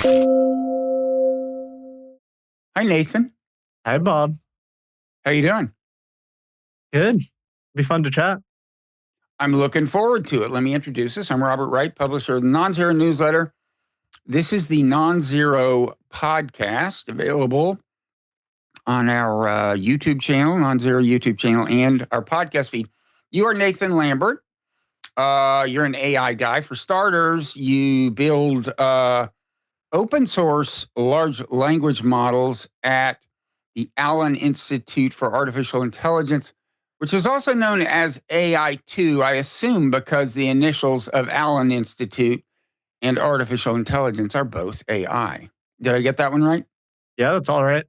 Hi, Nathan. Hi, Bob. How you doing? Good. Be fun to chat. I'm looking forward to it. Let me introduce us. I'm Robert Wright, publisher of the Non-Zero newsletter. This is the Non-Zero podcast, available on our YouTube channel, Non-Zero YouTube channel, and our podcast feed. You are Nathan Lambert. You're an AI guy. For starters, you build open source large language models at the Allen Institute for Artificial Intelligence, which is also known as AI2, I assume, because the initials of Allen Institute and artificial intelligence are both AI. Did I get that one right? Yeah, that's all right.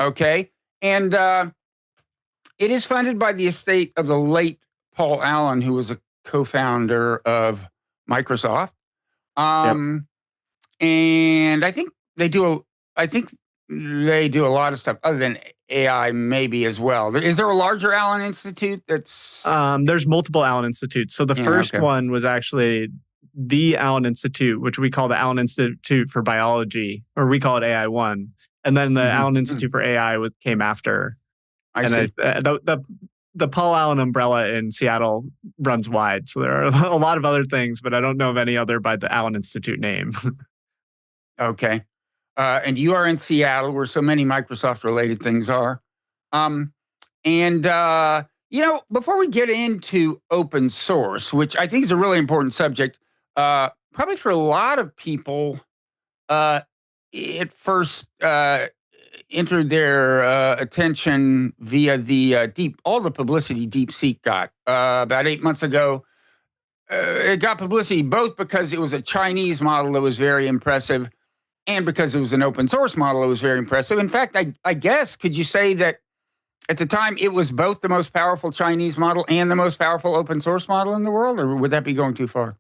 Okay. And it is funded by the estate of the late Paul Allen, who was a co-founder of Microsoft. And I think they do a lot of stuff other than AI, maybe as well. Is there a larger Allen Institute that's There's multiple Allen Institutes. So the first okay. one was actually the Allen Institute, which we call the Allen Institute for Biology, or we call it AI1. And then the Allen Institute for AI came after. I see. The Paul Allen umbrella in Seattle runs wide. So there are a lot of other things, but I don't know of any other by the Allen Institute name. Okay. And you are in Seattle, where so many Microsoft-related things are. Before we get into open source, which I think is a really important subject, probably for a lot of people, it first entered their attention via all the publicity DeepSeek got about 8 months ago. It got publicity both because it was a Chinese model that was very impressive, and because it was an open source model, it was very impressive. In fact, I guess, could you say that at the time it was both the most powerful Chinese model and the most powerful open source model in the world, or would that be going too far?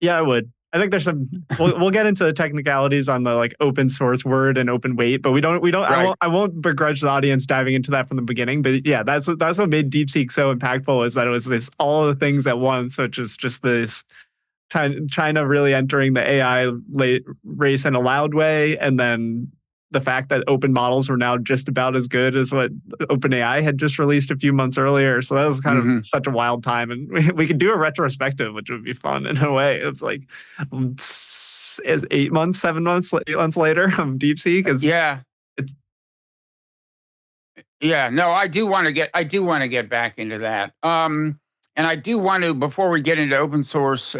Yeah, I would. I think there's some. We'll get into the technicalities on the open source word and open weight, but we don't. Right. I won't begrudge the audience diving into that from the beginning. But yeah, that's what made DeepSeek so impactful, is that it was all the things at once, which is just this China really entering the AI race in a loud way, and then the fact that open models were now just about as good as what OpenAI had just released a few months earlier. So that was kind of such a wild time. And we could do a retrospective, which would be fun in a way. It's like 8 months, 7 months, 8 months later of DeepSeek. No, I do want to get back into that. And I do want to, before we get into open source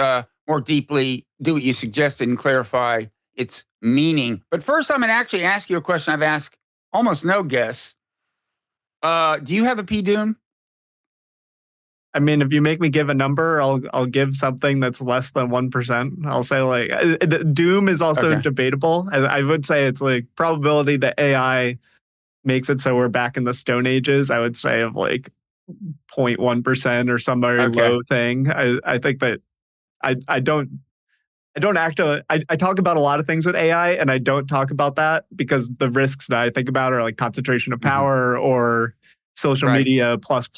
more deeply, do what you suggested and clarify its meaning. But first, I'm going to actually ask you a question I've asked almost no guests. Do you have a PDUM? I mean, if you make me give a number, I'll give something that's less than 1%. I'll say doom is also debatable. I would say it's probability that AI makes it so we're back in the Stone Ages, I would say, of 0.1% or some very low thing. I think that I talk about a lot of things with AI, and I don't talk about that because the risks that I think about are concentration of power or social media plus.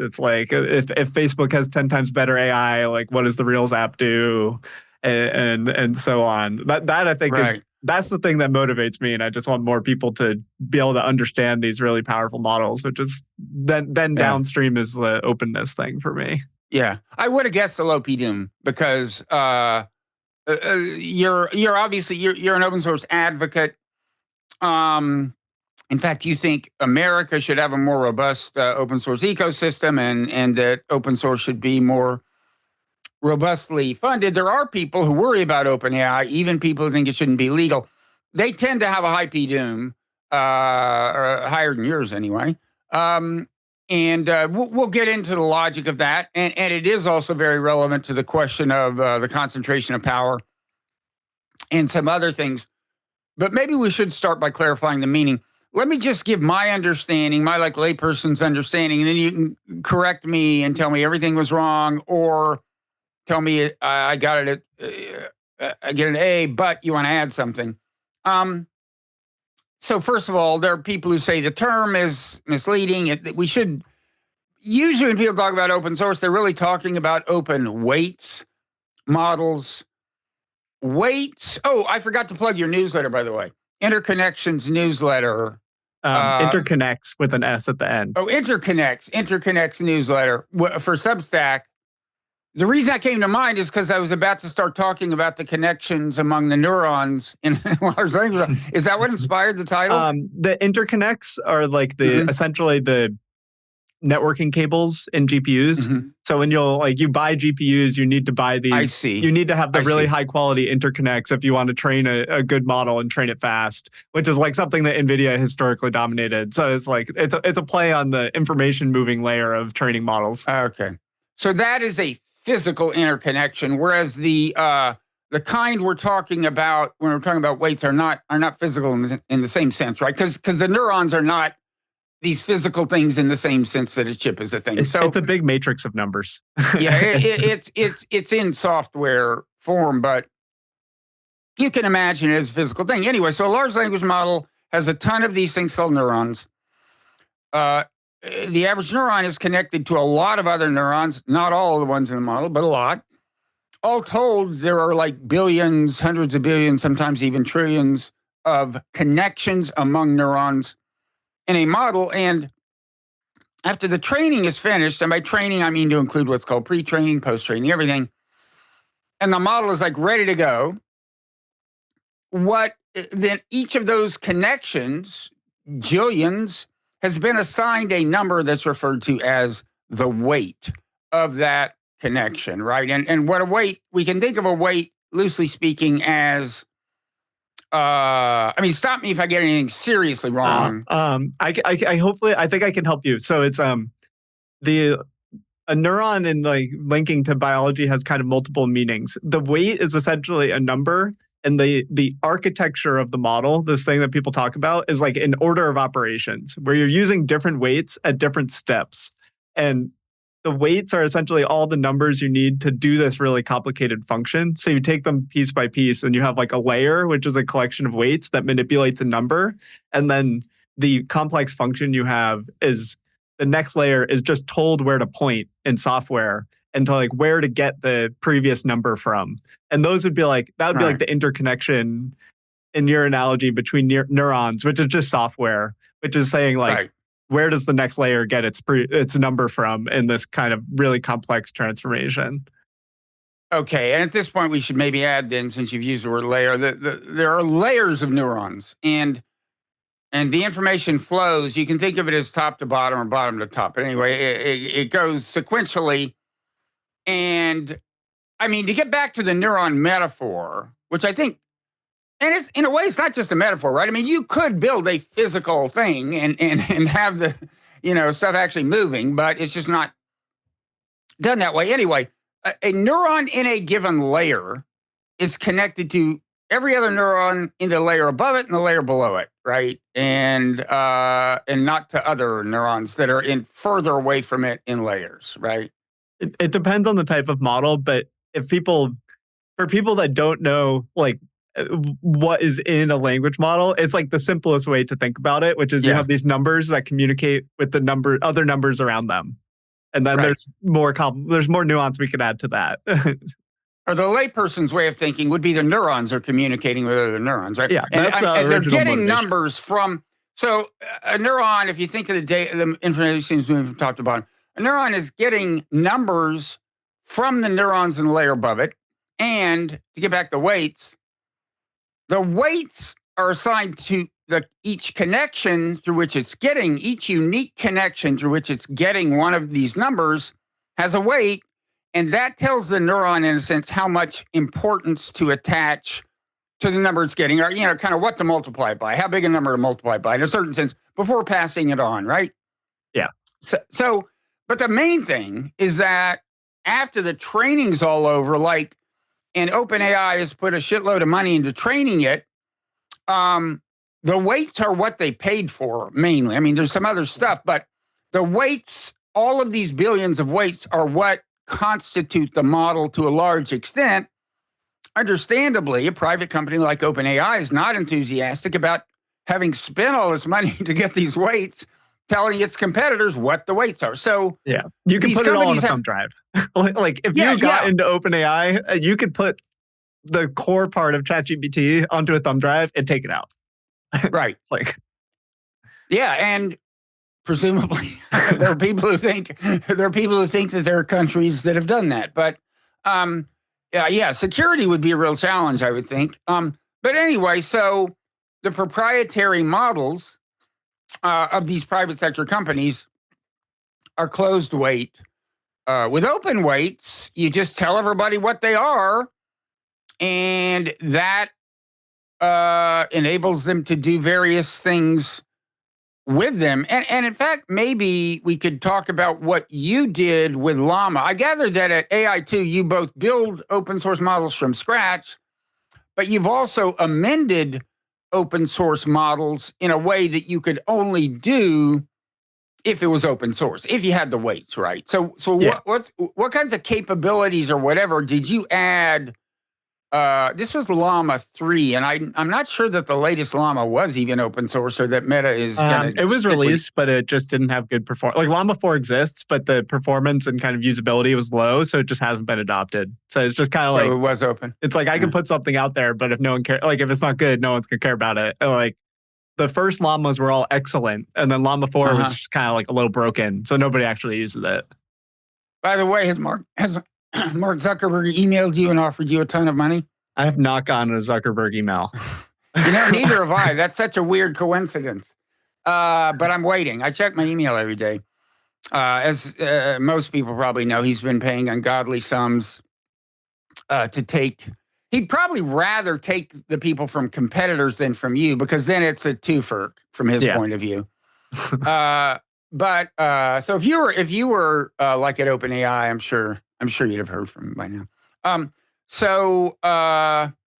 It's if Facebook has 10 times better AI, what does the Reels app do? And so on. That I think that's the thing that motivates me, and I just want more people to be able to understand these really powerful models, which is then downstream is the openness thing for me. Yeah, I would have guessed a low PDUM because you're obviously you're an open source advocate. In fact, you think America should have a more robust open source ecosystem, and that open source should be more robustly funded. There are people who worry about OpenAI, even people who think it shouldn't be legal. They tend to have a high PDUM, or higher than yours anyway. We'll get into the logic of that. And it is also very relevant to the question of the concentration of power and some other things. But maybe we should start by clarifying the meaning. Let me just give my understanding, my layperson's understanding, and then you can correct me and tell me everything was wrong, or tell me I got it I get an A, but you want to add something. So first of all, there are people who say the term is misleading. We should, usually when people talk about open source, they're really talking about open weights models. weights. Oh, I forgot to plug your newsletter, by the way. Interconnections newsletter. Interconnects with an S at the end. Oh, Interconnects newsletter for Substack. The reason that came to mind is because I was about to start talking about the connections among the neurons in large language. Is that what inspired the title? The interconnects are like essentially the networking cables in GPUs. So when you buy GPUs, you need to buy these. I see. You need to have the really high quality interconnects if you want to train a good model and train it fast, which is like something that NVIDIA historically dominated. So it's like it's a play on the information moving layer of training models. Okay, so that is a physical interconnection, whereas the kind we're talking about when we're talking about weights are not physical in the same sense, right? Because the neurons are not these physical things in the same sense that a chip is a thing. So it's a big matrix of numbers. Yeah, it's in software form, but you can imagine it as a physical thing. Anyway, so a large language model has a ton of these things called neurons. The average neuron is connected to a lot of other neurons, not all the ones in the model, but a lot. All told, there are like billions, hundreds of billions, sometimes even trillions of connections among neurons in a model. And after the training is finished, and by training, I mean to include what's called pre-training, post-training, everything, and the model is like ready to go, then each of those connections, jillions, has been assigned a number that's referred to as the weight of that connection, right? And what a weight, we can think of a weight, loosely speaking, as I mean, stop me if I get anything seriously wrong. I think I can help you. So it's a neuron in like linking to biology has kind of multiple meanings. The weight is essentially a number, and the architecture of the model, this thing that people talk about, is like an order of operations where you're using different weights at different steps. And the weights are essentially all the numbers you need to do this really complicated function. So you take them piece by piece and you have like a layer, which is a collection of weights that manipulates a number. And then the complex function you have is the next layer is just told where to point in software and to like where to get the previous number from. And those would be like, that would be like the interconnection in your analogy between neurons, which is just software, which is saying like, where does the next layer get its number from in this kind of really complex transformation? Okay, and at this point, we should maybe add then, since you've used the word layer, there are layers of neurons, and the information flows. You can think of it as top to bottom or bottom to top. But anyway, it goes sequentially. And I mean, to get back to the neuron metaphor, which I think, and it's in a way, it's not just a metaphor, right? I mean, you could build a physical thing and have the, stuff actually moving, but it's just not done that way. Anyway, a neuron in a given layer is connected to every other neuron in the layer above it and the layer below it, right? And not to other neurons that are in further away from it in layers, right? It depends on the type of model, but for people that don't know, like, what is in a language model, it's like the simplest way to think about it, which is you have these numbers that communicate with the other numbers around them. And then there's more nuance we could add to that. Or the layperson's way of thinking would be the neurons are communicating with other neurons, right? Yeah, and they're getting motivation. Numbers from, so a neuron, if you think of the information moving from top to bottom, a neuron is getting numbers from the neurons in the layer above it. And to get back to the weights are assigned to each connection through which it's getting, each unique connection through which it's getting one of these numbers has a weight, and that tells the neuron, in a sense, how much importance to attach to the number it's getting, or, kind of what to multiply it by, how big a number to multiply it by, in a certain sense, before passing it on, right? Yeah. So, but the main thing is that after the training's all over, and OpenAI has put a shitload of money into training it, the weights are what they paid for, mainly. I mean, there's some other stuff, but the weights, all of these billions of weights are what constitute the model to a large extent. Understandably, a private company like OpenAI is not enthusiastic about having spent all this money to get these weights, telling its competitors what the weights are. So yeah, you can put it all on a thumb drive. Like if you got into OpenAI, you could put the core part of ChatGPT onto a thumb drive and take it out. Right. Like, yeah, and presumably there are people who think that there are countries that have done that, but yeah, security would be a real challenge, I would think. But anyway, so the proprietary models of these private sector companies are closed weight. With open weights, you just tell everybody what they are, and that enables them to do various things with them. And in fact, maybe we could talk about what you did with Llama. I gather that at AI2, you both build open source models from scratch, but you've also amended open source models in a way that you could only do if it was open source, if you had the weights, right? So yeah. what kinds of capabilities or whatever did you add? This was Llama 3, and I'm not sure that the latest Llama was even open source or that Meta is going to It was stick with. released, but it just didn't have good performance. Like Llama 4 exists, but the performance and kind of usability was low, so it just hasn't been adopted. So it's just kind of So like it was open. it's like I can put something out there, but if no one cares, like if it's not good, no one's gonna care about it. And like the first Llamas were all excellent, and then Llama 4 was just kind of like a little broken, so nobody actually uses it. By the way, has Mark Zuckerberg emailed you and offered you a ton of money? I have not gotten a Zuckerberg email. Neither have I. That's such a weird coincidence. But I'm waiting. I check my email every day. As most people probably know, he's been paying ungodly sums to take. He'd probably rather take the people from competitors than from you, because then it's a twofer from his point of view. But so if you were like at OpenAI, I'm sure you'd have heard from him by now. So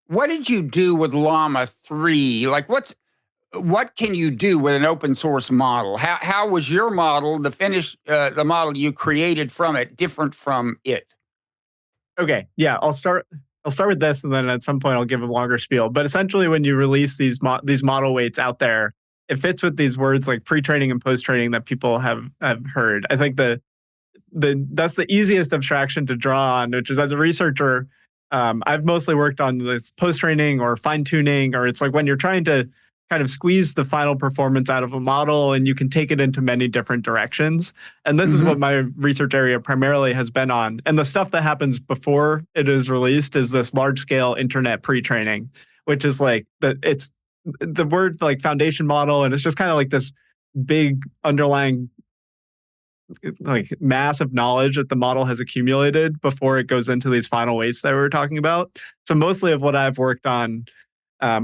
what did you do with Llama 3? Like what can you do with an open source model? How was your model, the model you created from it, different from it? Okay, yeah, I'll start with this, and then at some point I'll give a longer spiel. But essentially, when you release these model weights out there, it fits with these words like pre-training and post-training that people have heard. I think that's the easiest abstraction to draw on, which is, as a researcher, I've mostly worked on this post-training or fine-tuning, or it's like when you're trying to kind of squeeze the final performance out of a model and you can take it into many different directions. And this is what my research area primarily has been on. And the stuff that happens before it is released is this large-scale internet pre-training, which is like it's the word like foundation model, and it's just kind of like this big underlying like massive knowledge that the model has accumulated before it goes into these final weights that we were talking about. So mostly of what I've worked on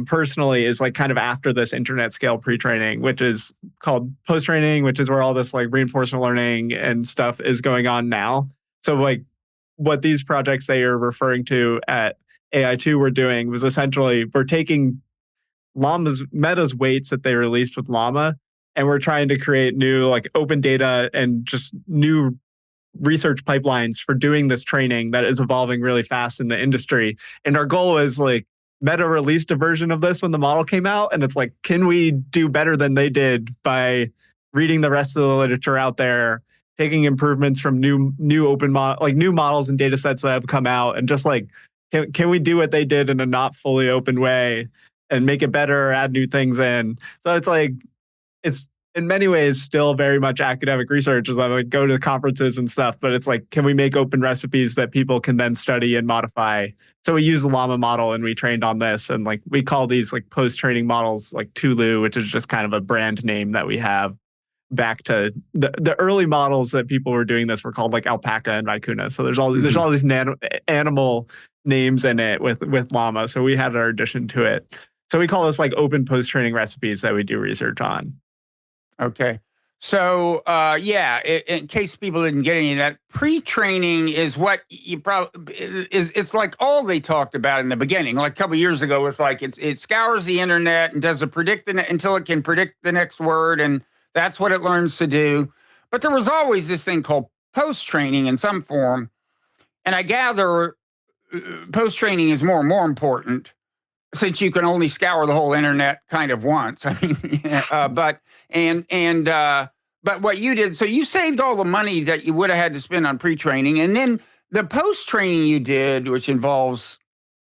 personally is like kind of after this internet scale pre-training, which is called post-training, which is where all this like reinforcement learning and stuff is going on now. So like what these projects that you're referring to at AI2 were doing was essentially we're taking Meta's weights that they released with Llama, and we're trying to create new like open data and just new research pipelines for doing this training that is evolving really fast in the industry. And our goal is like Meta released a version of this when the model came out, and it's like, can we do better than they did by reading the rest of the literature out there, taking improvements from new models and data sets that have come out, and just like can we do what they did in a not fully open way and make it better, add new things in. So it's like it's in many ways still very much academic research, as I would go to conferences and stuff, but it's like, can we make open recipes that people can then study and modify? So we use the Llama model and we trained on this, and like we call these like post-training models like Tulu, which is just kind of a brand name that we have back to the early models that people were doing this were called like alpaca and vicuna. So there's all these animal names in it with Llama. So we had our addition to it. So we call this like open post-training recipes that we do research on. Okay. So, in case people didn't get any of that, pre-training is what you probably it's like all they talked about in the beginning. Like a couple of years ago, it's like it scours the internet and does until it can predict the next word, and that's what it learns to do. But there was always this thing called post-training in some form, and I gather post-training is more and more important, since you can only scour the whole internet kind of once. I mean, but what you did, so you saved all the money that you would have had to spend on pre-training, and then the post-training you did, which involves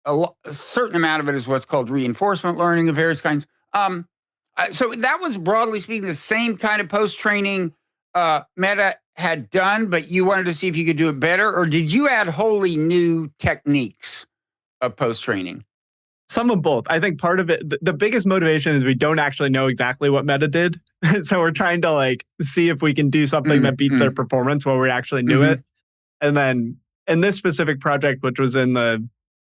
a certain amount of it is what's called reinforcement learning of various kinds. So that was, broadly speaking, the same kind of post-training Meta had done, but you wanted to see if you could do it better, or did you add wholly new techniques of post-training? Some of both. I think part of it, the biggest motivation is we don't actually know exactly what Meta did. So we're trying to like see if we can do something that beats their performance while we actually knew it. And then in this specific project, which was in the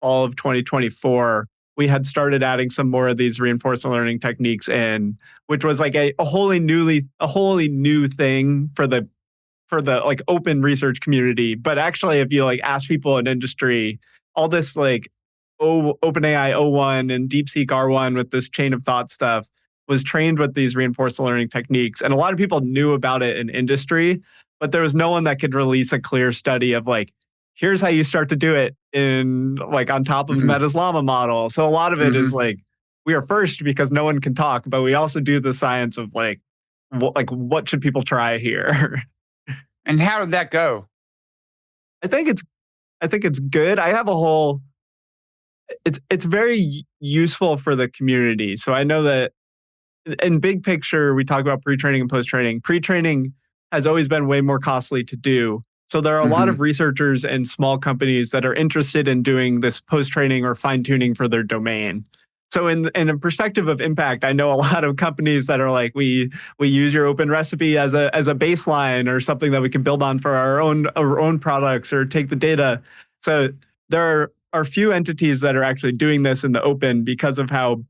fall of 2024, we had started adding some more of these reinforcement learning techniques in, which was like a wholly new thing for the like open research community. But actually, if you like ask people in industry, all this like OpenAI O1 and DeepSeek R1 with this chain of thought stuff was trained with these reinforcement learning techniques. And a lot of people knew about it in industry, but there was no one that could release a clear study of like, here's how you start to do it in like on top of Meta's Llama model. So a lot of it is like, we are first because no one can talk, but we also do the science of like what should people try here? And how did that go? I think it's good. I have a whole, it's very useful for the community. So I know that in big picture, we talk about pre-training and post-training. Pre-training has always been way more costly to do. So there are a lot of researchers and small companies that are interested in doing this post-training or fine-tuning for their domain. So in a perspective of impact, I know a lot of companies that are like, we use your open recipe as a baseline or something that we can build on for our own products or take the data. So there are few entities that are actually doing this in the open because of how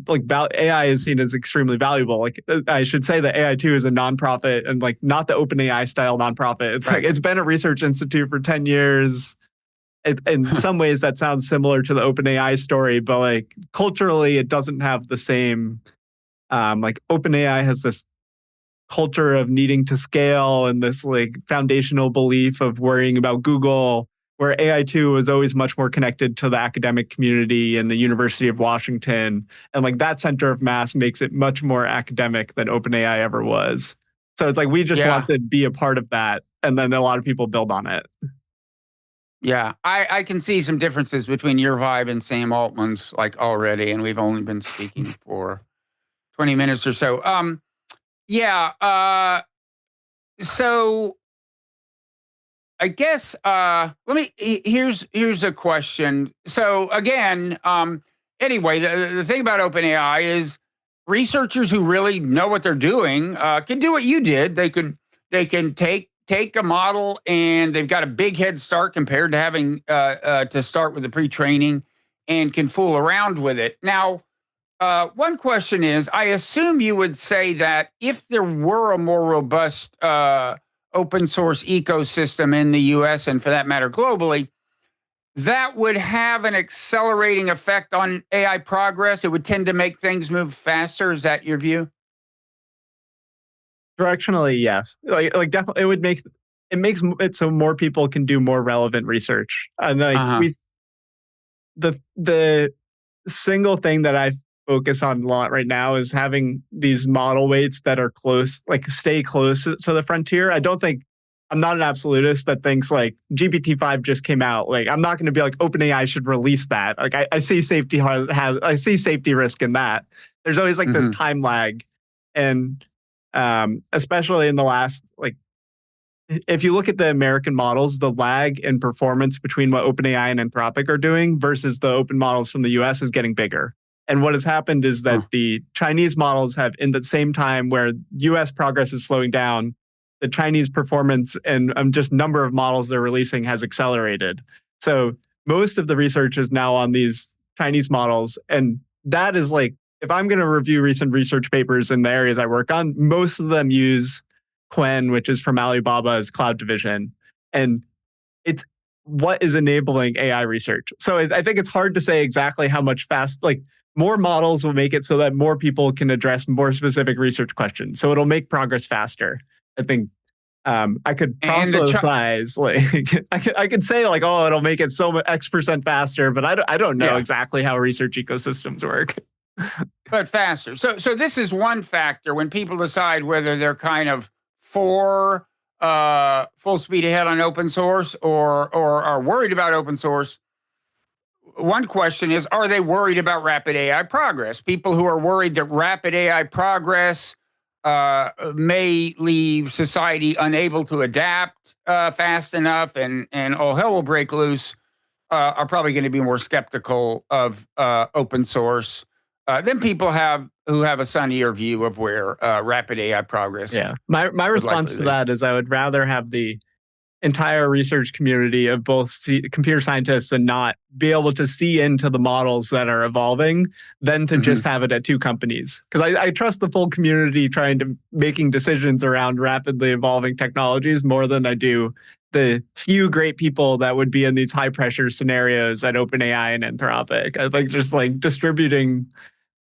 like AI is seen as extremely valuable. Like I should say that AI2 is a nonprofit and like not the OpenAI style nonprofit. It's like it's been a research institute for 10 years. In some ways that sounds similar to the OpenAI story, but like culturally it doesn't have the same, like OpenAI has this culture of needing to scale and this like foundational belief of worrying about Google, where AI2 was always much more connected to the academic community and the University of Washington. And like that center of mass makes it much more academic than OpenAI ever was. So it's like, we just want to be a part of that. And then a lot of people build on it. Yeah, I can see some differences between your vibe and Sam Altman's like already, and we've only been speaking for 20 minutes or so. So I guess here's a question. So again, anyway, the thing about OpenAI is researchers who really know what they're doing can do what you did. They can take a model, and they've got a big head start compared to having to start with the pre-training, and can fool around with it. Now, one question is, I assume you would say that if there were a more robust open source ecosystem in the US, and for that matter globally, that would have an accelerating effect on AI progress. It would tend to make things move faster. Is that your view? Directionally, yes. Like definitely, it makes it so more people can do more relevant research. And like the single thing that I focus on a lot right now is having these model weights that are close, like stay close to the frontier. I'm not an absolutist that thinks like GPT-5 just came out. Like I'm not going to be like OpenAI should release that. Like I see safety risk in that. There's always like this time lag, and especially in the last, like, if you look at the American models, the lag in performance between what OpenAI and Anthropic are doing versus the open models from the US is getting bigger. And what has happened is that the Chinese models have, in the same time where US progress is slowing down, the Chinese performance and just number of models they're releasing has accelerated. So most of the research is now on these Chinese models. And that is like, if I'm going to review recent research papers in the areas I work on, most of them use Qwen, which is from Alibaba's cloud division. And it's what is enabling AI research. So I think it's hard to say exactly how much like more models will make it so that more people can address more specific research questions. So it'll make progress faster. I think I could prophesize, like I could say like, oh, it'll make it so much X% faster, but I don't know exactly how research ecosystems work. But faster. So this is one factor when people decide whether they're kind of for full speed ahead on open source or are worried about open source. one question is, are they worried about rapid AI progress? People who are worried that rapid AI progress may leave society unable to adapt fast enough, and all hell will break loose, are probably going to be more skeptical of open source than people who have a sunnier view of where rapid AI progress Yeah. My would likely response to lead. that is I would rather have the entire research community of both computer scientists and not be able to see into the models that are evolving than to just have it at two companies. Because I trust the full community trying to making decisions around rapidly evolving technologies more than I do the few great people that would be in these high pressure scenarios at OpenAI and Anthropic. I think just like distributing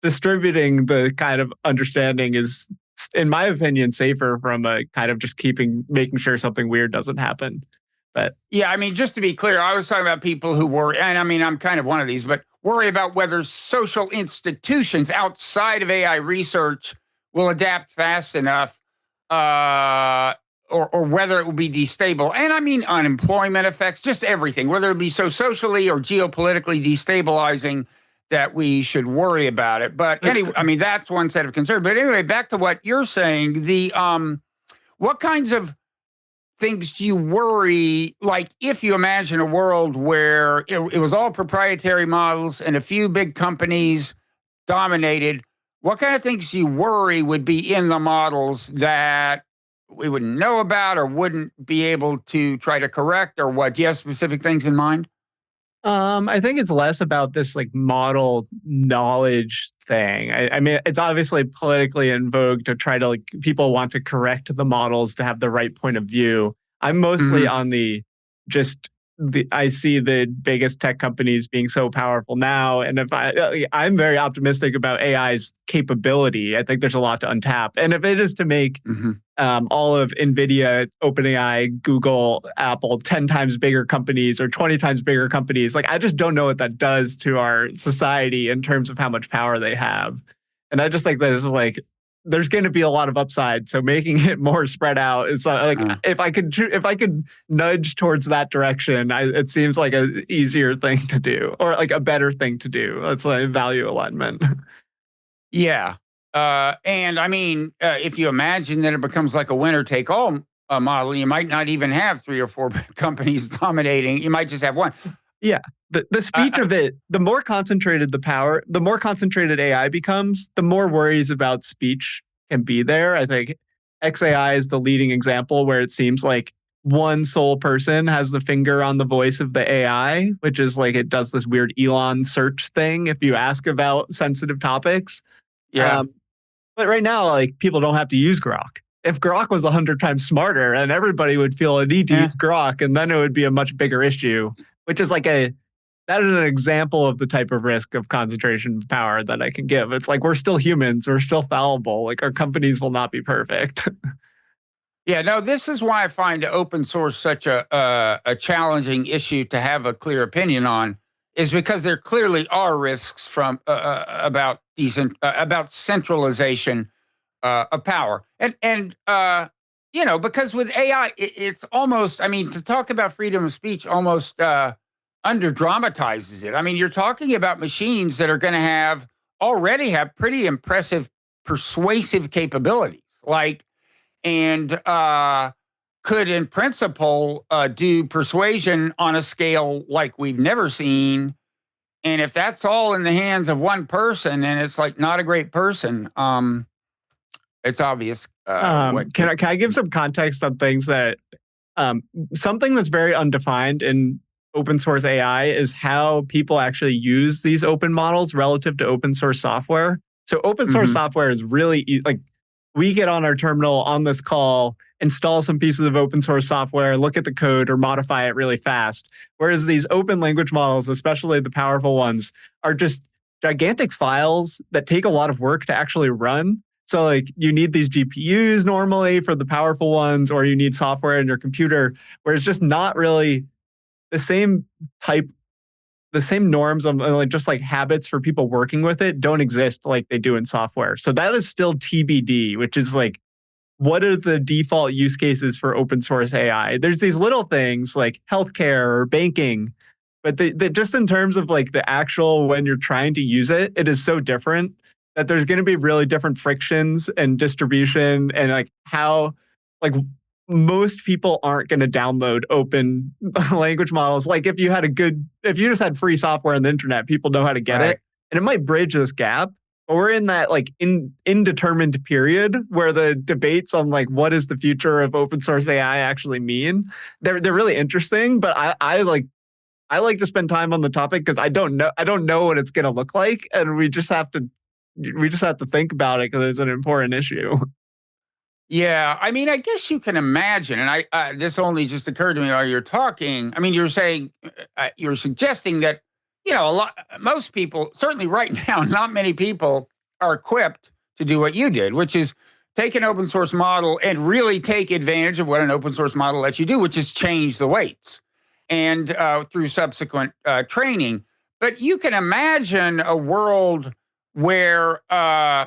the kind of understanding is, in my opinion, safer from a kind of just making sure something weird doesn't happen. But Yeah, I mean, just to be clear, I was talking about people who worry, and I mean, I'm kind of one of these, but worry about whether social institutions outside of AI research will adapt fast enough, or whether it will be destabilized. And I mean, unemployment effects, just everything, whether it be so socially or geopolitically destabilizing that we should worry about it. But anyway, I mean, that's one set of concerns. But anyway, back to what you're saying, what kinds of things do you worry, like if you imagine a world where it was all proprietary models and a few big companies dominated, what kind of things do you worry would be in the models that we wouldn't know about or wouldn't be able to try to correct, or what? Do you have specific things in mind? I think it's less about this like model knowledge thing. I mean, it's obviously politically in vogue to try to like people want to correct the models to have the right point of view. I'm mostly Hmm. on the just I see the biggest tech companies being so powerful now, and if I'm very optimistic about AI's capability. I think there's a lot to untap, and if it is to make Hmm. all of NVIDIA, OpenAI, Google, Apple, 10 times bigger companies or 20 times bigger companies. Like, I just don't know what that does to our society in terms of how much power they have. And I just think that this is like, there's going to be a lot of upside. So making it more spread out is like, Uh, if I could nudge towards that direction, it seems like an easier thing to do, or like a better thing to do. That's like value alignment. yeah. And I mean, if you imagine that it becomes like a winner take all model, you might not even have three or four companies dominating. You might just have one. Yeah. The speech Uh, of it, the more concentrated the power, the more concentrated AI becomes, the more worries about speech can be there. I think XAI is the leading example where it seems like one sole person has the finger on the voice of the AI, which is like it does this weird Elon search thing if you ask about sensitive topics. yeah. Um, but right now, like people don't have to use Grok. If Grok was 100 times smarter, and everybody would feel a need to Yeah. use Grok, and then it would be a much bigger issue. Which is like that is an example of the type of risk of concentration of power that I can give. It's like we're still humans, we're still fallible. Like our companies will not be perfect. Yeah, no, this is why I find open source such a challenging issue to have a clear opinion on, is because there clearly are risks from about centralization of power, and because with AI, it's almost, I mean, to talk about freedom of speech almost under dramatizes it. I mean, you're talking about machines that are going to already have pretty impressive persuasive capabilities, like, and could in principle do persuasion on a scale like we've never seen. And if that's all in the hands of one person, and it's like not a great person, it's obvious what could. Can I give some context on things that um, something that's very undefined in open source AI is how people actually use these open models relative to open source software. So open source Mhm. software is really like we get on our terminal on this call, install some pieces of open source software, look at the code or modify it really fast. Whereas these open language models, especially the powerful ones, are just gigantic files that take a lot of work to actually run. So like you need these GPUs normally for the powerful ones, or you need software in your computer, where it's just not really the same type, the same norms of like just like habits for people working with it don't exist like they do in software. So that is still TBD, which is like, what are the default use cases for open source AI? There's these little things like healthcare or banking But just in terms of like the actual when you're trying to use it, it is so different that there's going to be really different frictions and distribution and like how like most people aren't going to download open language models. Like if you just had free software on the internet, people know how to get it, and it might bridge this gap. But we're in that like indeterminate period where the debates on like what is the future of open source AI actually mean. They're really interesting, but I like to spend time on the topic because I don't know what it's going to look like, and we just have to think about it because it's an important issue. Yeah, I mean, I guess you can imagine, and this only just occurred to me while you're talking. I mean, you're saying, you're suggesting that, most people, certainly right now, not many people are equipped to do what you did, which is take an open source model and really take advantage of what an open source model lets you do, which is change the weights and through subsequent training. But you can imagine a world where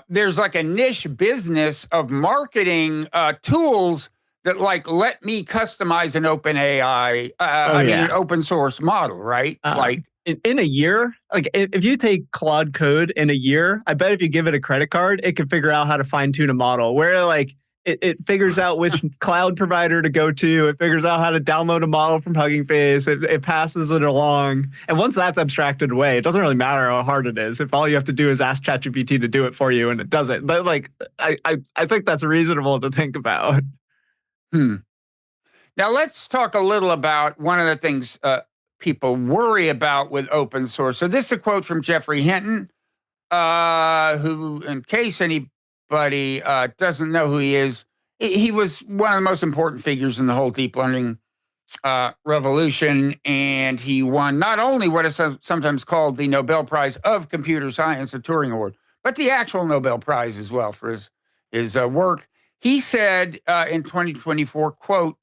there's like a niche business of marketing tools that like let me customize an OpenAI, an open source model, right? Like in a year, like if you take Claude Code in a year, I bet if you give it a credit card, it can figure out how to fine tune a model. Where like it figures out which cloud provider to go to. It figures out how to download a model from Hugging Face. It passes it along. And once that's abstracted away, it doesn't really matter how hard it is. If all you have to do is ask ChatGPT to do it for you and it does it. But like, I think that's reasonable to think about. Now let's talk a little about one of the things people worry about with open source. So this is a quote from Geoffrey Hinton, who, in case anybody doesn't know who he is, he was one of the most important figures in the whole deep learning revolution, and he won not only what is sometimes called the Nobel Prize of Computer Science, the Turing Award, but the actual Nobel Prize as well for his work. He said in 2024, quote,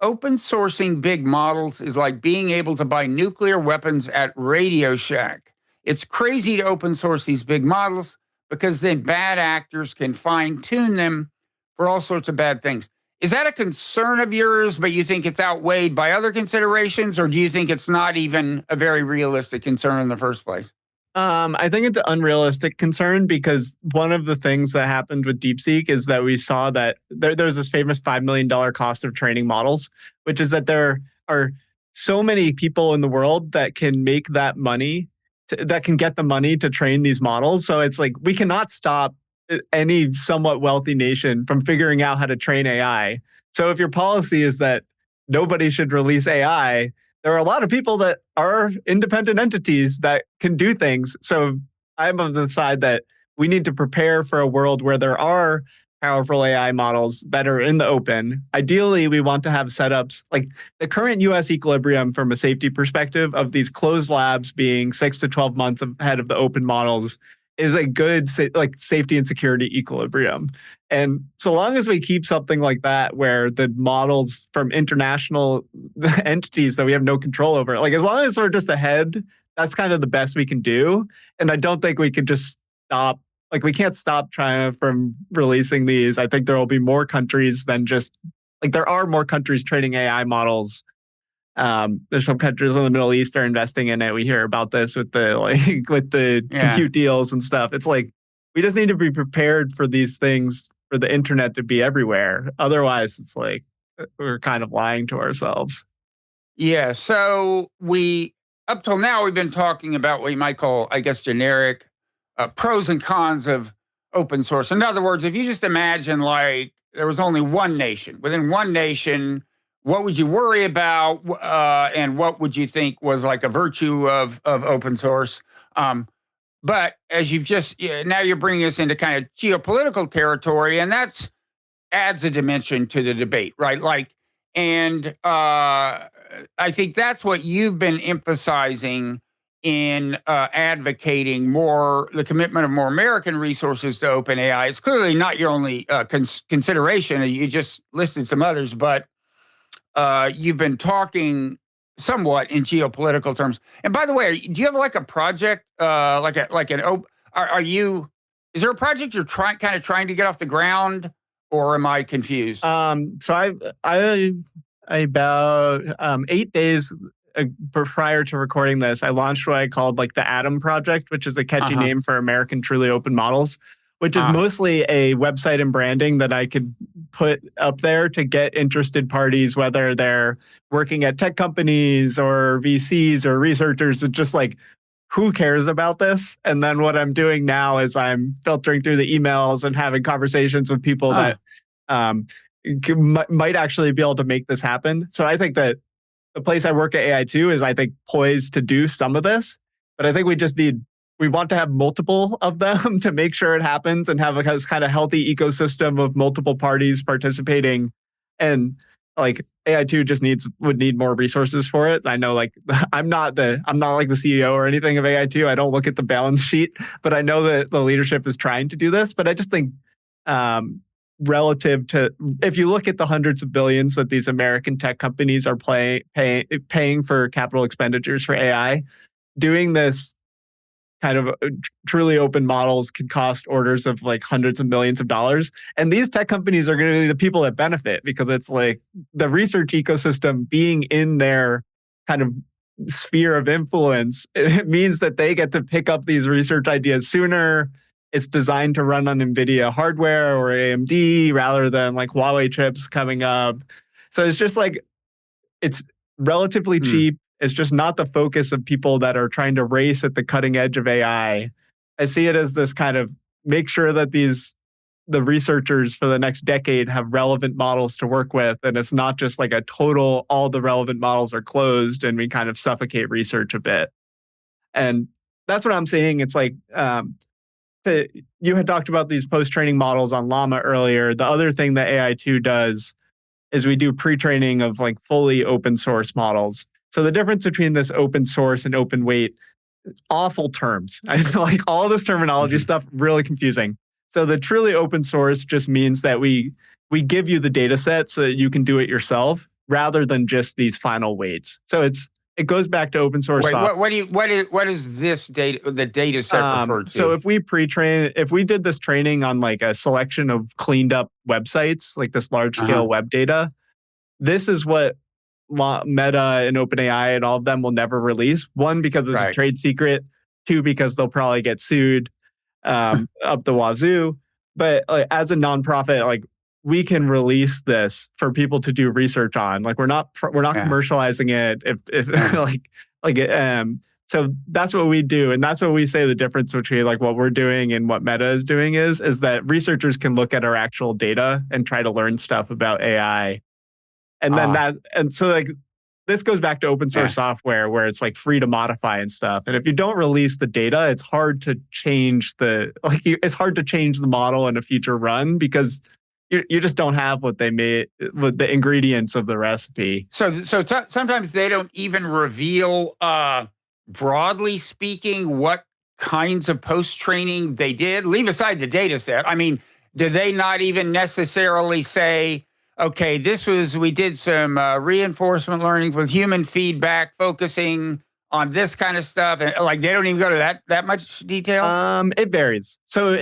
"Open sourcing big models is like being able to buy nuclear weapons at Radio Shack. It's crazy to open source these big models because then bad actors can fine tune them for all sorts of bad things." Is that a concern of yours, but you think it's outweighed by other considerations, or do you think it's not even a very realistic concern in the first place? I think it's an unrealistic concern because one of the things that happened with DeepSeek is that we saw that there's this famous $5 million cost of training models, which is that there are so many people in the world that can make that money, that can get the money to train these models. So it's like we cannot stop any somewhat wealthy nation from figuring out how to train AI. So if your policy is that nobody should release AI, there are a lot of people that are independent entities that can do things. So I'm of the side that we need to prepare for a world where there are powerful AI models that are in the open. Ideally, we want to have setups like the current US equilibrium from a safety perspective of these closed labs being 6 to 12 months ahead of the open models is a good like safety and security equilibrium. And so long as we keep something like that, where the models from international entities that we have no control over, like as long as we're just ahead, that's kind of the best we can do. And I don't think we can just stop, like we can't stop China from releasing these. I think there will be more countries than just, like there are more countries training AI models. There's some countries in the Middle East are investing in it. We hear about this with the compute deals and stuff. It's like we just need to be prepared for these things, for the internet to be everywhere. Otherwise, it's like we're kind of lying to ourselves. Yeah. So up till now, we've been talking about what you might call, I guess, generic pros and cons of open source. In other words, if you just imagine like there was only one nation, within one nation, what would you worry about, and what would you think was like a virtue of open source? But as you've just now you're bringing us into kind of geopolitical territory, and that's adds a dimension to the debate, right? Like, and I think that's what you've been emphasizing in advocating more the commitment of more American resources to OpenAI. It's clearly not your only consideration. You just listed some others, but you've been talking somewhat in geopolitical terms. And by the way, do you have like a project, are you? Is there a project you're trying to get off the ground, or am I confused? So I about 8 days prior to recording this, I launched what I called like the Atom Project, which is a catchy name for American Truly Open Models, which is mostly a website and branding that I could put up there to get interested parties, whether they're working at tech companies or VCs or researchers. It's just like, who cares about this? And then what I'm doing now is I'm filtering through the emails and having conversations with people that might actually be able to make this happen. So I think that the place I work at AI2 is, I think, poised to do some of this, but I think we want to have multiple of them to make sure it happens and have a kind of healthy ecosystem of multiple parties participating. And like AI2 just would need more resources for it. I know, like, I'm not like the CEO or anything of AI2. I don't look at the balance sheet, but I know that the leadership is trying to do this. But I just think relative to, if you look at the hundreds of billions that these American tech companies are paying for capital expenditures for AI, doing this kind of truly open models can cost orders of like hundreds of millions of dollars. And these tech companies are going to be the people that benefit, because it's like the research ecosystem being in their kind of sphere of influence. It means that they get to pick up these research ideas sooner. It's designed to run on NVIDIA hardware or AMD rather than like Huawei chips coming up. So it's just like, it's relatively cheap. It's just not the focus of people that are trying to race at the cutting edge of AI. I see it as this kind of make sure that the researchers for the next decade have relevant models to work with. And it's not just like a total, all the relevant models are closed and we kind of suffocate research a bit. And that's what I'm seeing. It's like, you had talked about these post-training models on Llama earlier. The other thing that AI2 does is we do pre-training of like fully open source models. So the difference between this open source and open weight, awful terms. I feel like all this terminology stuff really confusing. So the truly open source just means that we give you the data set so that you can do it yourself rather than just these final weights. So it goes back to open source. Wait, what is this data? The data set referred to? So if we did this training on like a selection of cleaned up websites, like this large scale web data, this is what Meta and OpenAI and all of them will never release. One, because it's a trade secret. Two, because they'll probably get sued up the wazoo. But like, as a nonprofit, like, we can release this for people to do research on. Like, we're not commercializing it. So that's what we do, and that's what we say the difference between like what we're doing and what Meta is doing is that researchers can look at our actual data and try to learn stuff about AI. And then so like this goes back to open source software where it's like free to modify and stuff. And if you don't release the data, it's hard to change the model in a future run because you just don't have what they made with the ingredients of the recipe. So sometimes they don't even reveal, broadly speaking, what kinds of post training they did. Leave aside the data set. I mean, do they not even necessarily say, okay, we did some reinforcement learning with human feedback, focusing on this kind of stuff, and like they don't even go to that much detail? It varies. So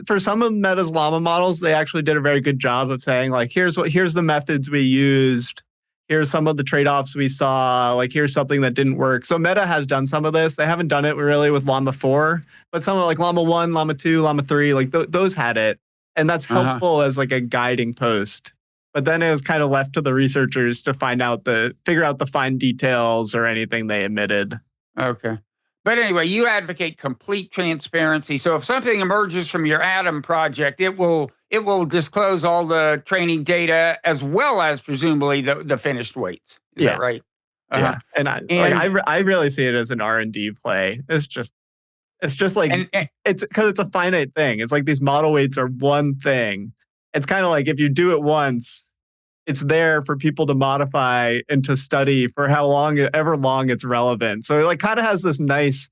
for some of Meta's Llama models, they actually did a very good job of saying like, here's the methods we used. Here's some of the trade-offs we saw. Like, here's something that didn't work. So Meta has done some of this. They haven't done it really with Llama 4, but some of like Llama 1, Llama 2, Llama 3, like those had it. And that's helpful as like a guiding post. But then it was kind of left to the researchers to figure out the fine details or anything they omitted. Okay. But anyway, you advocate complete transparency. So if something emerges from your Atom project, it will disclose all the training data as well as presumably the finished weights. Is that right? Yeah. And I really see it as an R&D play. It's just like, it's because it's a finite thing. It's like these model weights are one thing. It's kind of like if you do it once, it's there for people to modify and to study for ever long it's relevant. So it like kind of has this nice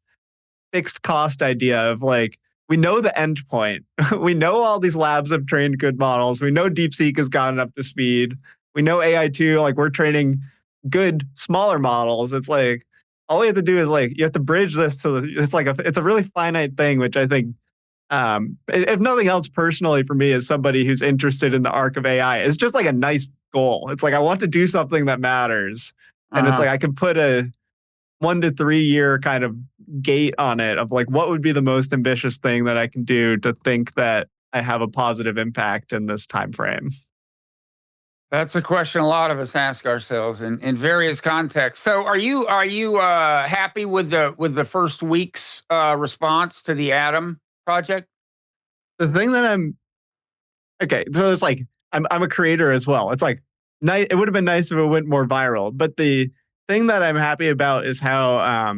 fixed cost idea of like, we know the end point. We know all these labs have trained good models. We know DeepSeek has gotten up to speed. We know AI2, like we're training good, smaller models. It's like, all we have to do is like, you have to bridge this to it's a really finite thing, which I think, if nothing else, personally for me as somebody who's interested in the arc of AI, it's just like a nice goal. It's like, I want to do something that matters. And it's like I could put a 1 to 3 year kind of gate on it of like, what would be the most ambitious thing that I can do to think that I have a positive impact in this time frame? That's a question a lot of us ask ourselves in various contexts. So, are you happy with the first week's response to the Atom project? The thing that I'm okay, so it's like I'm a creator as well. It's like nice. It would have been nice if it went more viral, but the thing that I'm happy about is how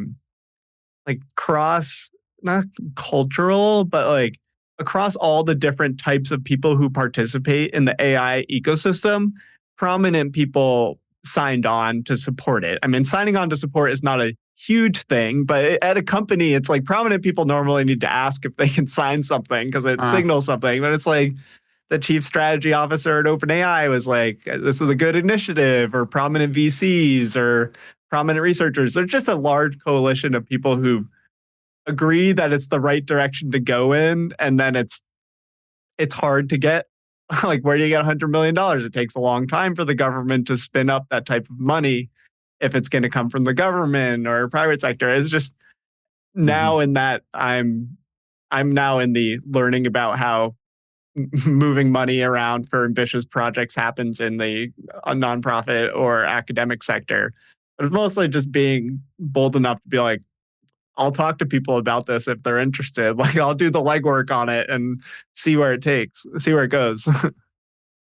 like cross not cultural, but like across all the different types of people who participate in the AI ecosystem, prominent people signed on to support it. I mean, signing on to support is not a huge thing, but at a company, it's like prominent people normally need to ask if they can sign something because it signals something. But it's like the chief strategy officer at OpenAI was like, this is a good initiative, or prominent VCs or prominent researchers. There's just a large coalition of people who agree that it's the right direction to go in, and then it's hard to get like, where do you get $100 million? It takes a long time for the government to spin up that type of money if it's going to come from the government or private sector. It's just now in that I'm now in the learning about how moving money around for ambitious projects happens in the nonprofit or academic sector. But it's mostly just being bold enough to be like, I'll talk to people about this if they're interested. Like, I'll do the legwork on it and see where it goes.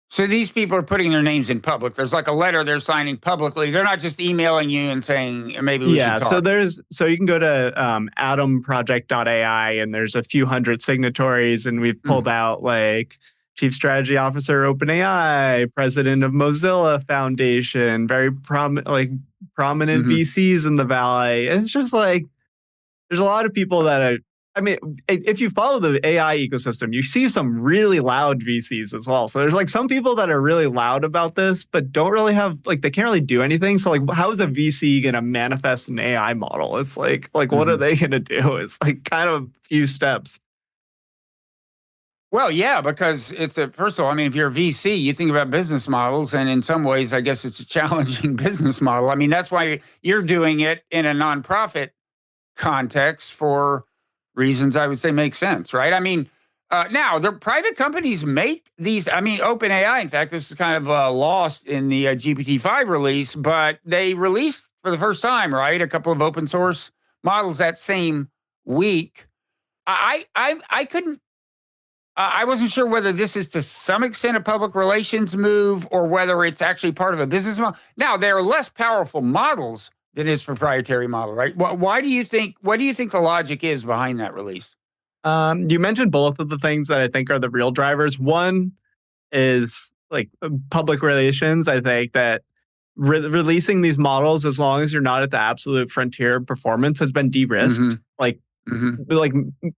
So these people are putting their names in public. There's like a letter they're signing publicly. They're not just emailing you and saying maybe we should talk. So you can go to atomproject.ai and there's a few hundred signatories, and we've pulled out like chief strategy officer OpenAI, president of Mozilla Foundation, very prominent VCs in the Valley. It's just like there's a lot of people that are. I mean, if you follow the AI ecosystem, you see some really loud VCs as well. So there's like some people that are really loud about this, but don't really have like they can't really do anything. So like, how is a VC going to manifest an AI model? It's like what are they going to do? It's like kind of a few steps. Well, yeah, because first of all, I mean, if you're a VC, you think about business models, and in some ways, I guess it's a challenging business model. I mean, that's why you're doing it in a nonprofit context for reasons I would say make sense, right? I mean, now the private companies make these. I mean, OpenAI, in fact, this is kind of lost in the GPT-5 release, but they released for the first time, right, a couple of open source models that same week. I couldn't. I wasn't sure whether this is to some extent a public relations move or whether it's actually part of a business model. Now, they're less powerful models than his proprietary model, right? Why do you think? What do you think the logic is behind that release? You mentioned both of the things that I think are the real drivers. One is like public relations. I think that releasing these models, as long as you're not at the absolute frontier of performance, has been de-risked. Like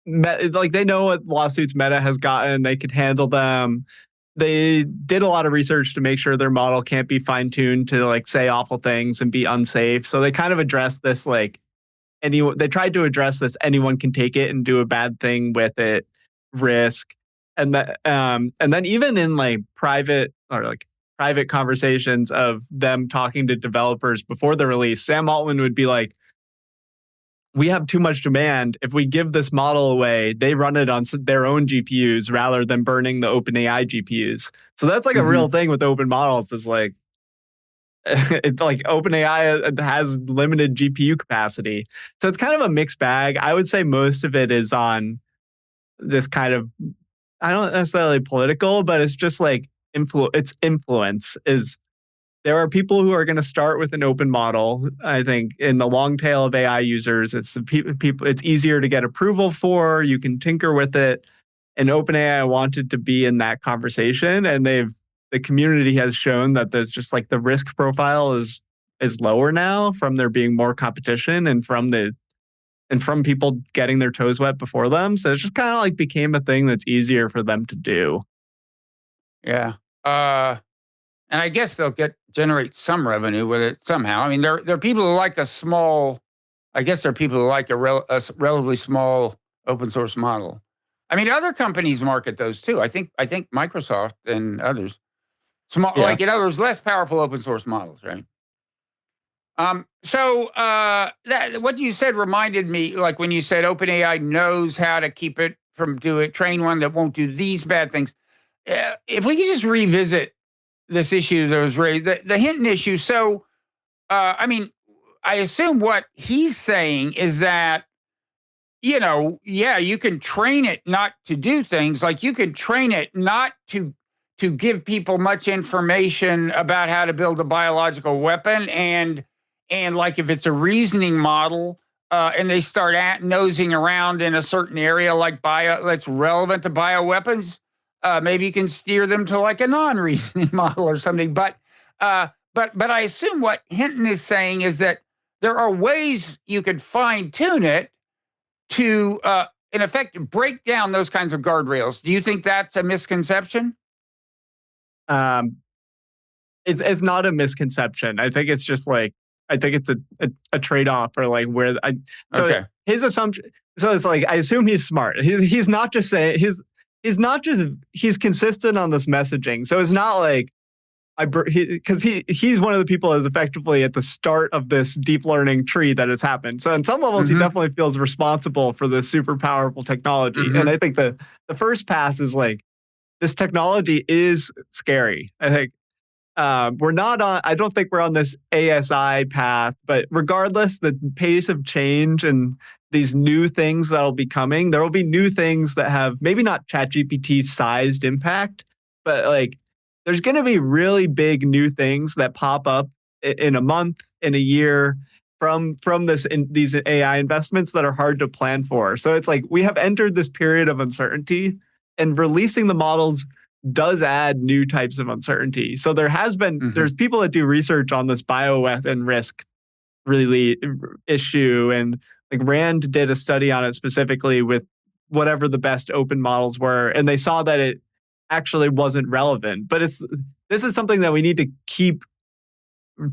they know what lawsuits Meta has gotten. They could handle them. They did a lot of research to make sure their model can't be fine-tuned to like say awful things and be unsafe. So they kind of addressed this like they tried to address this anyone can take it and do a bad thing with it risk. And then even in like private conversations of them talking to developers before the release, Sam Altman would be like, we have too much demand. If we give this model away, they run it on their own GPUs rather than burning the OpenAI GPUs. So that's like a real thing with open models. Is like, it's like OpenAI has limited GPU capacity. So it's kind of a mixed bag. I would say most of it is on this kind of, I don't necessarily political, but it's just like its influence is. There are people who are going to start with an open model. I think in the long tail of AI users, it's the people. It's easier to get approval for. You can tinker with it, and OpenAI wanted to be in that conversation, and the community has shown that there's just like the risk profile is lower now from there being more competition and from people getting their toes wet before them. So it's just kind of like became a thing that's easier for them to do. Yeah. And I guess they'll generate some revenue with it somehow. I mean, there are people who like a small. I guess there are people who like a relatively small open source model. I mean, other companies market those too. I think Microsoft and others, small, like in others, less powerful open source models, right? What you said reminded me, like when you said OpenAI knows how to keep it from train one that won't do these bad things. If we could just revisit this issue that was raised, the Hinton issue. So, I mean, I assume what he's saying is that, yeah, you can train it not to do things. Like you can train it not to give people much information about how to build a biological weapon, and like if it's a reasoning model, and they start nosing around in a certain area like that's relevant to bioweapons, maybe you can steer them to like a non-reasoning model or something. But I assume what Hinton is saying is that there are ways you could fine tune it to, in effect, break down those kinds of guardrails. Do you think that's a misconception? Um, it's not a misconception. I think it's just like I think it's a trade off or like where I so Okay. his assumption. So it's like I assume he's smart. He's not just saying he's consistent on this messaging. So it's not like because he's one of the people that's effectively at the start of this deep learning tree that has happened. So in some levels, he definitely feels responsible for this super powerful technology. And I think the first pass is like this technology is scary. I think we're not on. I don't think we're on this ASI path. But regardless, the pace of change and these new things that'll be coming, there will be new things that have maybe not ChatGPT sized impact, but like there's going to be really big new things that pop up in a month, in a year from these AI investments that are hard to plan for. So it's like we have entered this period of uncertainty, and releasing the models does add new types of uncertainty. So there's people that do research on this bioweapon risk really issue, and like Rand did a study on it specifically with whatever the best open models were, and they saw that it actually wasn't relevant. But this is something that we need to keep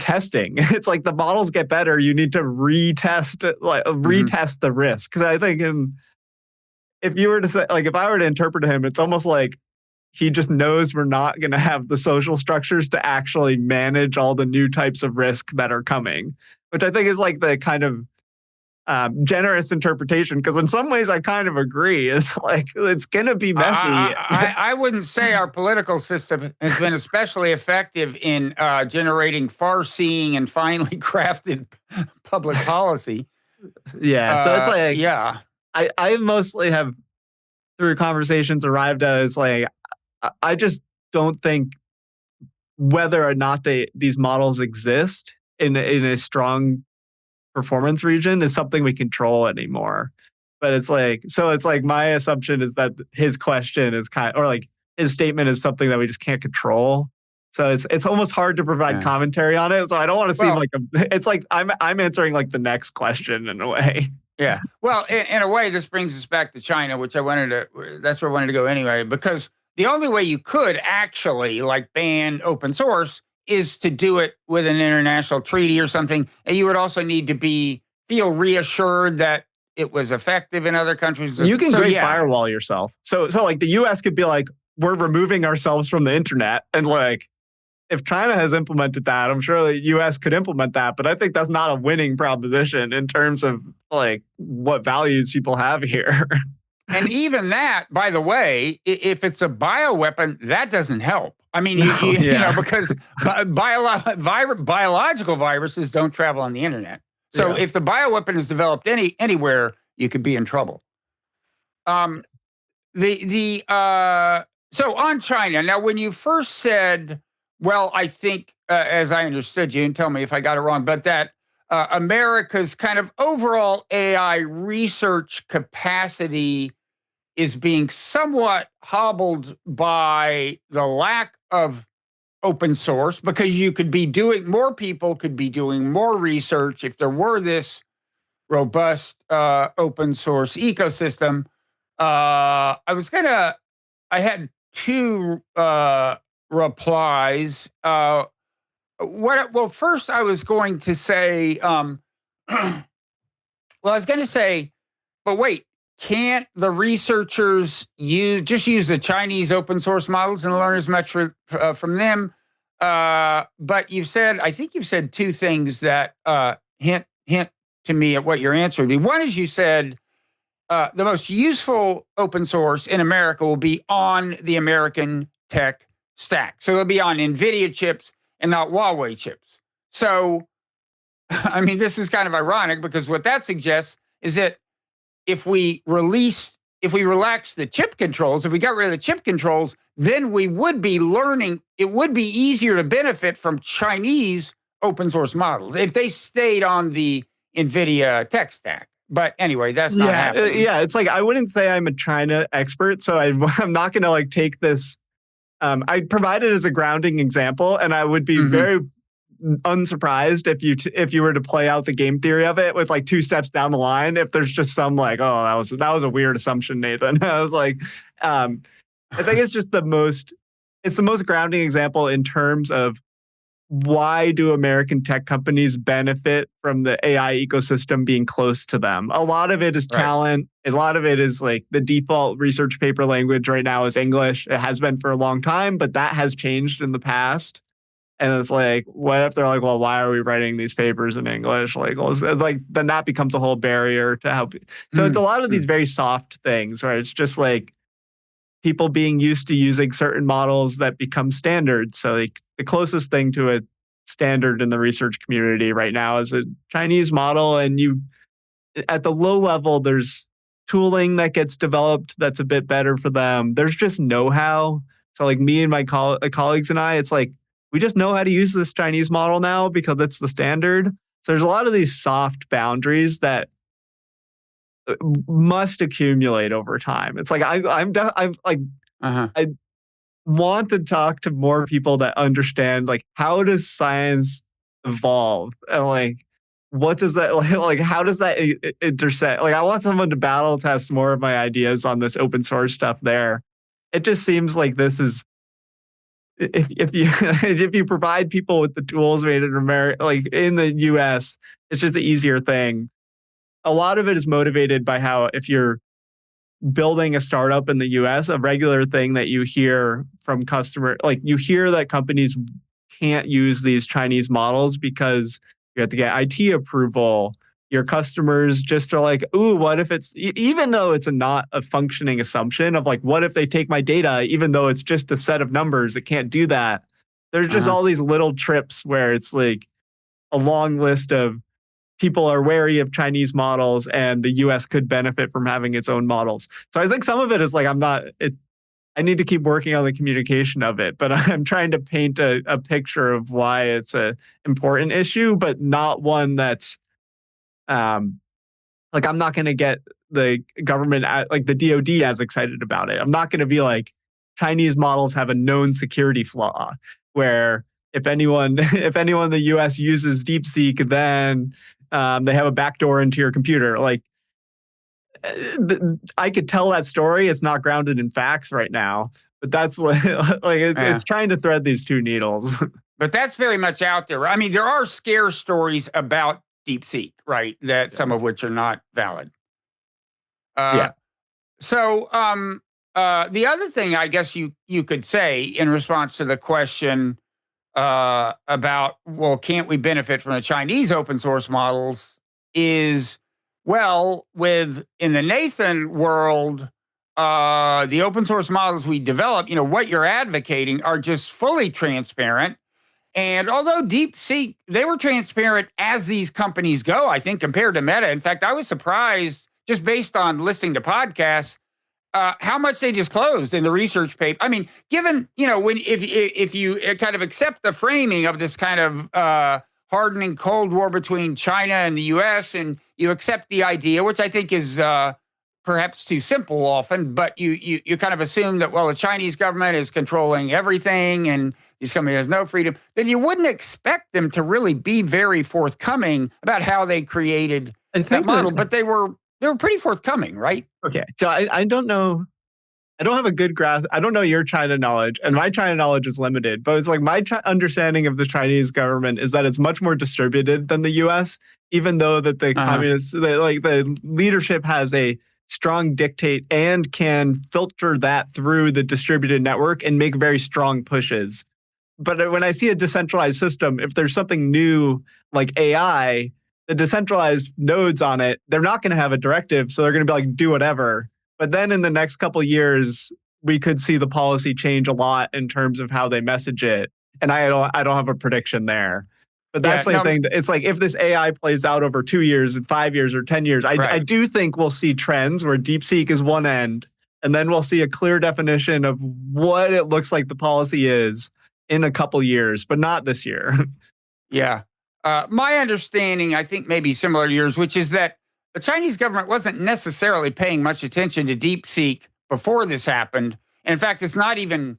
testing. It's like the models get better, you need to retest the risk. Because I think if you were to say, like, if I were to interpret him, it's almost like he just knows we're not going to have the social structures to actually manage all the new types of risk that are coming, which I think is like the kind of generous interpretation, because in some ways I kind of agree. It's like it's going to be messy. I wouldn't say our political system has been especially effective in generating far-seeing and finely crafted public policy. Yeah, so it's like yeah, I mostly have through conversations arrived at it's like I just don't think whether or not these models exist in a strong performance region is something we control anymore. But it's like my assumption is that his question is or like his statement is something that we just can't control. So it's almost hard to provide commentary on it. So I don't want to seem like it's like I'm answering like the next question in a way. Yeah. Well, in a way, this brings us back to China, which that's where I wanted to go anyway, because the only way you could actually like ban open source is to do it with an international treaty or something. And you would also need to feel reassured that it was effective in other countries. You can firewall yourself. So like the US could be like, we're removing ourselves from the internet. And like, if China has implemented that, I'm sure the US could implement that. But I think that's not a winning proposition in terms of like what values people have here. And even that, by the way, if it's a bioweapon, that doesn't help. I mean, you know, because biological viruses don't travel on the internet. So if the bioweapon is developed anywhere, you could be in trouble. So on China, now when you first said, well, I think, as I understood you, and tell me if I got it wrong, but that America's kind of overall AI research capacity is being somewhat hobbled by the lack of open source, because more people could be doing more research if there were this robust open source ecosystem. I had two replies. First I was going to say, but wait, can't the researchers use the Chinese open source models and learn as much from them? But I think you've said two things that hint to me at what your answer would be. One is you said the most useful open source in America will be on the American tech stack. So it'll be on NVIDIA chips and not Huawei chips. So, I mean, this is kind of ironic because what that suggests is that if we relax the chip controls, if we got rid of the chip controls, then we would be learning, it would be easier to benefit from Chinese open source models if they stayed on the NVIDIA tech stack. But anyway, that's not happening. Yeah, it's like I wouldn't say I'm a China expert, so I'm not going to like take this. I provide it as a grounding example, and I would be very unsurprised if you were to play out the game theory of it with like 2 steps down the line. If there's just some like, oh, that was a weird assumption, Nathan. I was like, I think it's just the most grounding example in terms of why do American tech companies benefit from the AI ecosystem being close to them? A lot of it is talent. A lot of it is like the default research paper language right now is English. It has been for a long time, but that has changed in the past. And it's like, what if they're like, well, why are we writing these papers in English? Like then that becomes a whole barrier to help. So it's a lot of these very soft things, right? It's just like people being used to using certain models that become standard. So like the closest thing to a standard in the research community right now is a Chinese model. And at the low level, there's tooling that gets developed that's a bit better for them. There's just know-how. So like me and my colleagues and I, it's like, we just know how to use this Chinese model now because it's the standard. So there's a lot of these soft boundaries that must accumulate over time. It's like I want to talk to more people that understand like how does science evolve and like what does that like how does that intersect? Like I want someone to battle test more of my ideas on this open source stuff there. It just seems like this is if you if you provide people with the tools made in America, like in the US, it's just an easier thing. A lot of it is motivated by how if you're building a startup in the US, a regular thing that you hear from like you hear that companies can't use these Chinese models because you have to get IT approval. Your customers just are like, ooh, what if it's, even though it's not a functioning assumption of like, what if they take my data, even though it's just a set of numbers, it can't do that. There's just all these little trips where it's like a long list of people are wary of Chinese models and the US could benefit from having its own models. So I think some of it is like, I need to keep working on the communication of it, but I'm trying to paint a picture of why it's an important issue, but not one that's, like I'm not going to get the government, like the DoD, as excited about it. I'm not going to be like Chinese models have a known security flaw where if anyone in the US uses DeepSeek, then they have a backdoor into your computer. Like I could tell that story. It's not grounded in facts right now, but that's it's trying to thread these two needles. But that's very much out there. I mean, there are scare stories about DeepSeek, right? That some of which are not valid. So the other thing I guess you could say in response to the question about, well, can't we benefit from the Chinese open source models is, well, in the Nathan world, the open source models we develop, what you're advocating are just fully transparent. And although DeepSeek, they were transparent as these companies go, I think, compared to Meta. In fact, I was surprised just based on listening to podcasts, how much they disclosed in the research paper. I mean, given, if you kind of accept the framing of this kind of hardening Cold War between China and the US, and you accept the idea, which I think is perhaps too simple often, but you kind of assume that, well, the Chinese government is controlling everything and these companies have no freedom, then you wouldn't expect them to really be very forthcoming about how they created that model. But they were pretty forthcoming, right? Okay. So I don't know. I don't have a good grasp. I don't know your China knowledge, and my China knowledge is limited. But it's like my understanding of the Chinese government is that it's much more distributed than the U.S., even though that the communists, the leadership has a strong dictate and can filter that through the distributed network and make very strong pushes. But when I see a decentralized system, if there's something new like AI, the decentralized nodes on it, they're not going to have a directive, so they're going to be like, do whatever. But then in the next couple of years, we could see the policy change a lot in terms of how they message it. And I don't have a prediction there. But that's the thing. It's like if this AI plays out over 2 years and 5 years or 10 years, I do think we'll see trends where DeepSeek is one end, and then we'll see a clear definition of what it looks like the policy is in a couple years, but not this year. Yeah. My understanding, I think maybe similar to yours, which is that the Chinese government wasn't necessarily paying much attention to DeepSeek before this happened. And in fact, it's not even,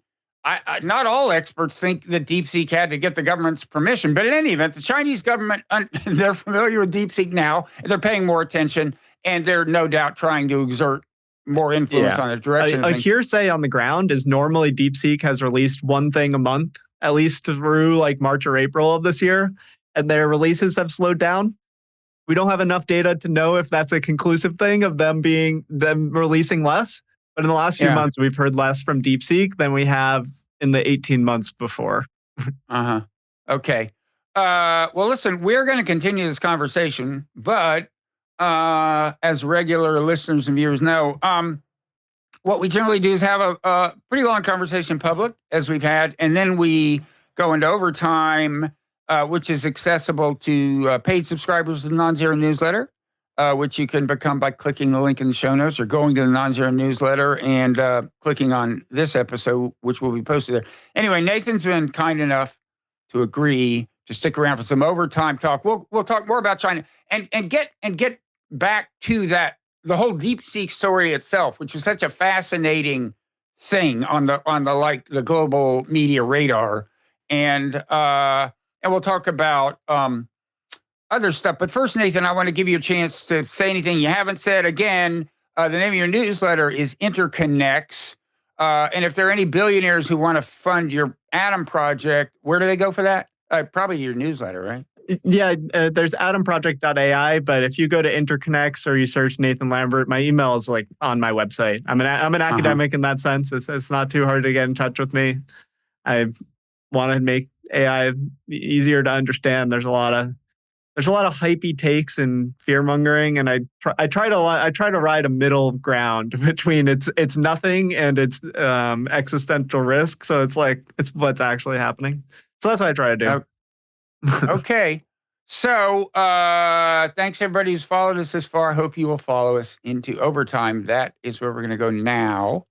not all experts think that DeepSeek had to get the government's permission. But in any event, the Chinese government, they're familiar with DeepSeek now, and they're paying more attention, and they're no doubt trying to exert more influence on the direction. A hearsay on the ground is normally DeepSeek has released one thing a month, at least through like March or April of this year, and their releases have slowed down. We don't have enough data to know if that's a conclusive thing of them releasing less. But in the last few months, we've heard less from DeepSeek than we have in the 18 months before. Okay. Well, listen, we're going to continue this conversation, but as regular listeners and viewers know, what we generally do is have a pretty long conversation in public, as we've had, and then we go into overtime, which is accessible to paid subscribers to the Non-Zero newsletter, which you can become by clicking the link in the show notes or going to the Non-Zero newsletter and clicking on this episode, which will be posted there. Anyway, Nathan's been kind enough to agree to stick around for some overtime talk. We'll talk more about China and get back to that, the whole DeepSeek story itself, which is such a fascinating thing on the global media radar, and we'll talk about other stuff. But first, Nathan, I want to give you a chance to say anything you haven't said. Again, the name of your newsletter is Interconnects, and if there are any billionaires who want to fund your Atom project, where do they go for that? Probably your newsletter, right? Yeah, there's atomproject.ai, but if you go to Interconnects or you search Nathan Lambert, my email is like on my website. I'm an academic in that sense. It's not too hard to get in touch with me. I want to make AI easier to understand. There's a lot of hypey takes and fear mongering, and I try to ride a middle ground between it's nothing and it's existential risk. So it's like it's what's actually happening. So that's what I try to do. Okay. So thanks everybody who's followed us this far. I hope you will follow us into overtime. That is where we're going to go now.